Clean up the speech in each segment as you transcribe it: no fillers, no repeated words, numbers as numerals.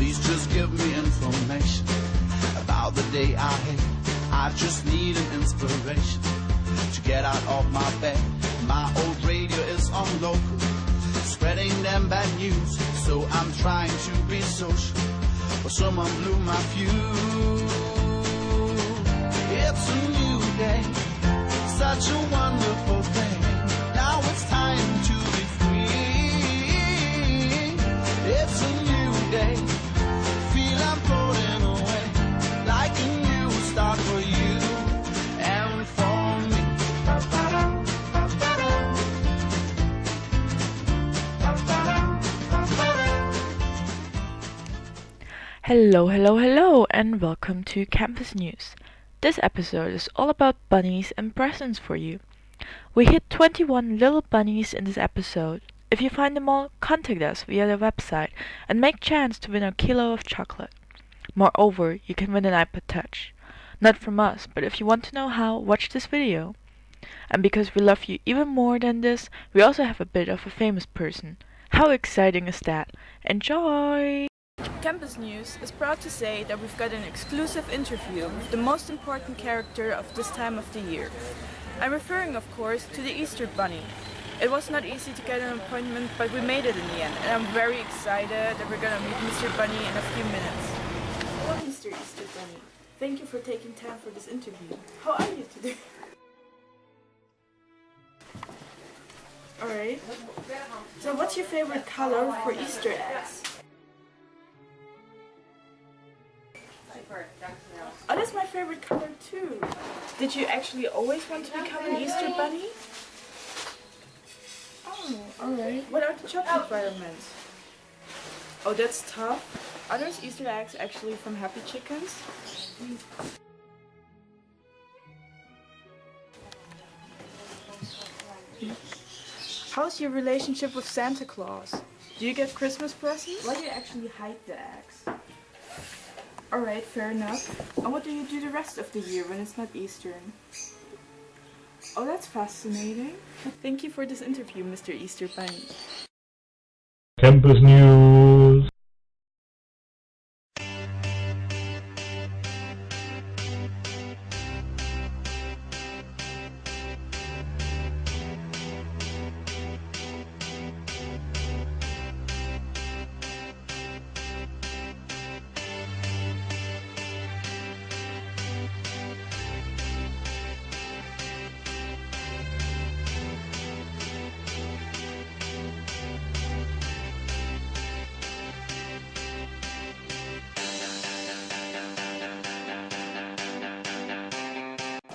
Please just give me information about the day I hate. I just need an inspiration to get out of my bed. My old radio is on local, spreading them bad news. So I'm trying to be social, but someone blew my fuse. It's a new day, such a wonderful thing. Now it's time to be free. It's a new day, feel I'm floating away, like a new start for you and for me. Hello, hello, hello, and welcome to Campus News. This episode is all about bunnies and presents for you. We hit 21 little bunnies in this episode. If you find them all, contact us via the website and make chance to win a kilo of chocolate. Moreover, you can win an iPod Touch. Not from us, but if you want to know how, watch this video. And because we love you even more than this, we also have a bit of a famous person. How exciting is that? Enjoy! Campus News is proud to say that we've got an exclusive interview with the most important character of this time of the year. I'm referring, of course, to the Easter Bunny. It was not easy to get an appointment, but we made it in the end, and I'm very excited that we're gonna meet Mr. Bunny in a few minutes. Hello, Mr. Easter Bunny. Thank you for taking time for this interview. How are you today? Alright. So what's your favorite color for Easter eggs? Oh, that's my favorite color too. Did you actually always want to become an Easter Bunny? Oh, alright. What are the chocolate environments? Oh, that's tough. Are those Easter eggs actually from Happy Chickens? How's your relationship with Santa Claus? Do you get Christmas presents? Why do you actually hide the eggs? Alright, fair enough. And what do you do the rest of the year when it's not Easter? Oh, that's fascinating. Thank you for this interview, Mr. Easter Bunny. Campus News.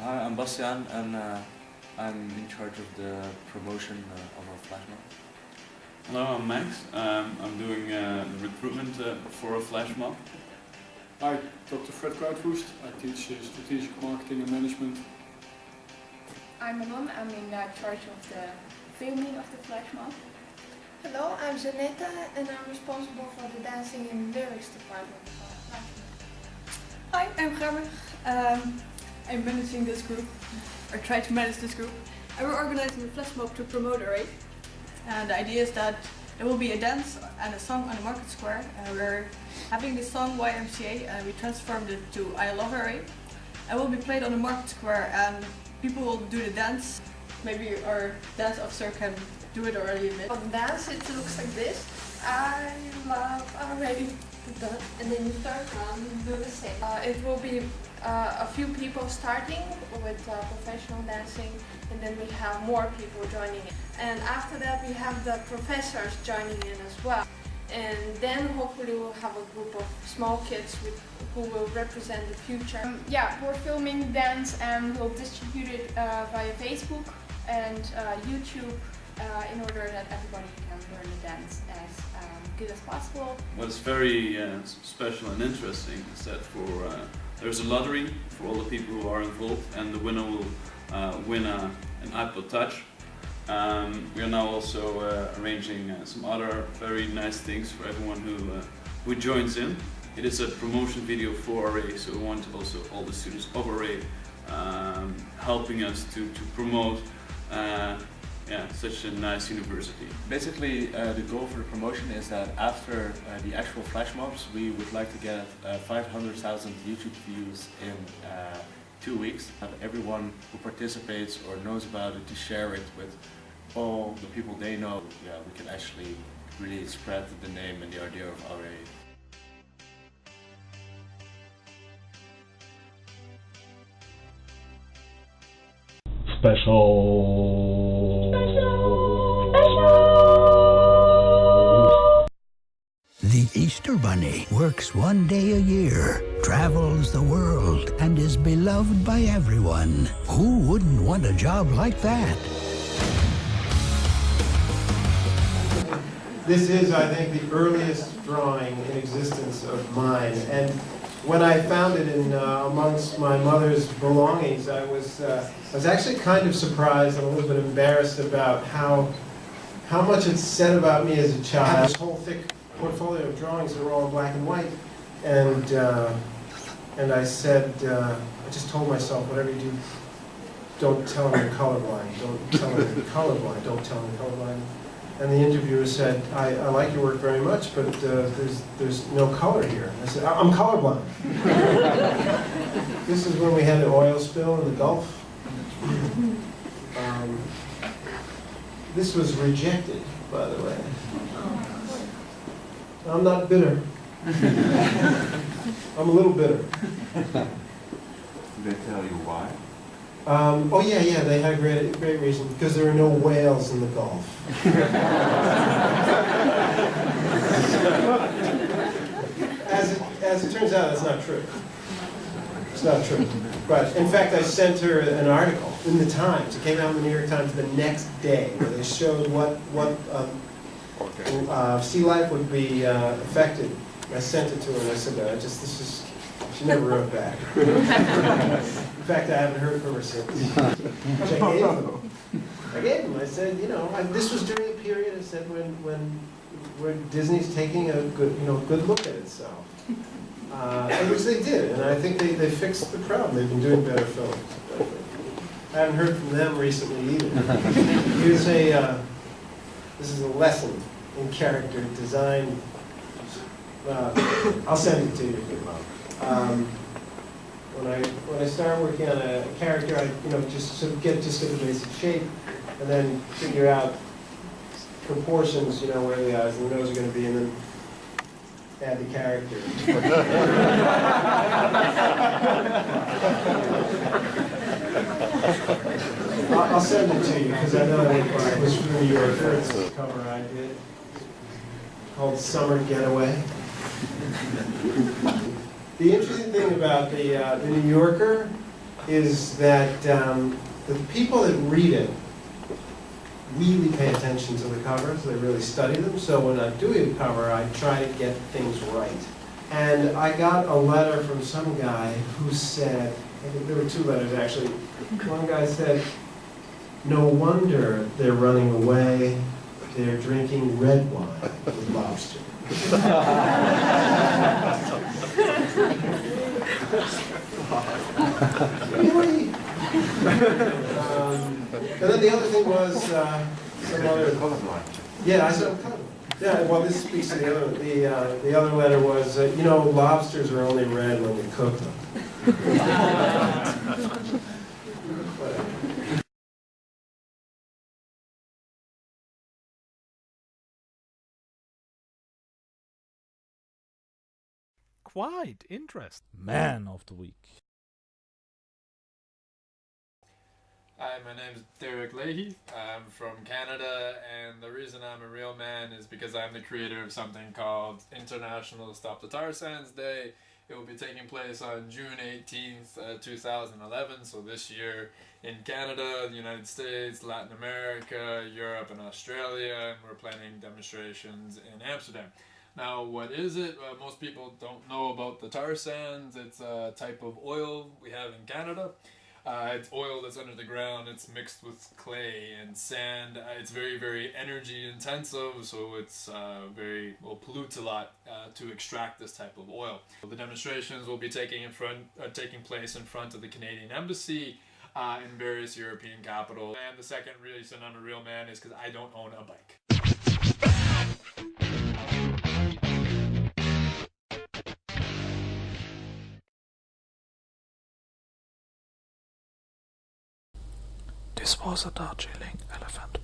Hi, I'm Bastiaan and I'm in charge of the promotion of our flash mob. Hello, I'm Max. I'm doing the recruitment for a flash mob. Hi, Dr. Fred Kruidvoest. I teach strategic marketing and management. I'm Manon. I'm in charge of the filming of the flash mob. Hello, I'm Zanetta and I'm responsible for the dancing and lyrics department for flash mob. Hi, I'm Grammar. I'm managing this group, or try to manage this group. And we're organizing a flash mob to promote Array. And the idea is that there will be a dance and a song on the market square. We're having this song YMCA and we transformed it to I Love Array. It will be played on the market square and people will do the dance. Maybe our dance officer can do it already a bit. For the dance it looks like this. I love Array. And then you turn around and do the same. It will be a few people starting with professional dancing, and then we have more people joining in. And after that we have the professors joining in as well. And then hopefully we'll have a group of small kids who will represent the future. Yeah, we're filming dance and we'll distribute it via Facebook and YouTube in order that everybody can learn the dance as good as possible. What's very special and interesting is that there's a lottery for all the people who are involved, and the winner will win an iPod Touch. We are now also arranging some other very nice things for everyone who joins in. It is a promotion video for Array, so we want also all the students of Array helping us to promote such a nice university. Basically, the goal for the promotion is that after the actual flash mobs, we would like to get 500,000 YouTube views in 2 weeks. Have everyone who participates or knows about it to share it with all the people they know. Yeah, we can actually really spread the name and the idea of RA. The Easter Bunny works one day a year, travels the world, and is beloved by everyone. Who wouldn't want a job like that? This is, I think, the earliest drawing in existence of mine. And when I found it in amongst my mother's belongings, I was actually kind of surprised and a little bit embarrassed about how much it said about me as a child. This whole thick portfolio of drawings that were all in black and white, and I said, I just told myself, whatever you do, don't tell them you're colorblind. Don't tell them you're colorblind. Don't tell them you're colorblind. And the interviewer said, I like your work very much, but there's no color here. I said, I'm colorblind. This is when we had the oil spill in the Gulf. This was rejected, by the way. I'm not bitter. I'm a little bitter. Did they tell you why? Oh yeah, they had a great reason, because there are no whales in the Gulf. As it turns out, that's not true. It's not true. But in fact, I sent her an article in the Times. It came out in the New York Times the next day, where they showed what sea life would be affected. I sent it to her and I said, she never wrote back. In fact, I haven't heard from her since. Which I gave them. I said, this was during a period, I said, where Disney's taking a good look at itself. Which they did, and I think they fixed the problem. They've been doing better films. I haven't heard from them recently either. This is a lesson in character design. I'll send it to you. When I start working on a character, I just sort of get the basic shape, and then figure out proportions, where the eyes and the nose are going to be, and then add the character. I'll send it to you because I know it was from New York. It's the cover I did called Summer Getaway. The interesting thing about the New Yorker is that the people that read it really pay attention to the covers. They really study them. So when I'm doing a cover, I try to get things right. And I got a letter from some guy who said, I think there were two letters actually. One guy said, "No wonder they're running away. They're drinking red wine with lobster." Really? And then the other thing was some other. Yeah, I said colorblind. Yeah, well, this speaks to the other. The other letter was, lobsters are only red when you cook them. Quite interesting. Man of the week. Hi, my name is Derek Leahy. I'm from Canada, and the reason I'm a real man is because I'm the creator of something called International Stop the Tar Sands Day. It will be taking place on June 18th, 2011, so this year in Canada, the United States, Latin America, Europe, and Australia, and we're planning demonstrations in Amsterdam. Now, what is it? Most people don't know about the tar sands. It's a type of oil we have in Canada. It's oil that's under the ground. It's mixed with clay and sand. It's very, very energy intensive, so it's pollutes a lot to extract this type of oil. The demonstrations will be taking place in front of the Canadian Embassy in various European capitals. And the second reason I'm a real man is because I don't own a bike. This was a Darjeeling elephant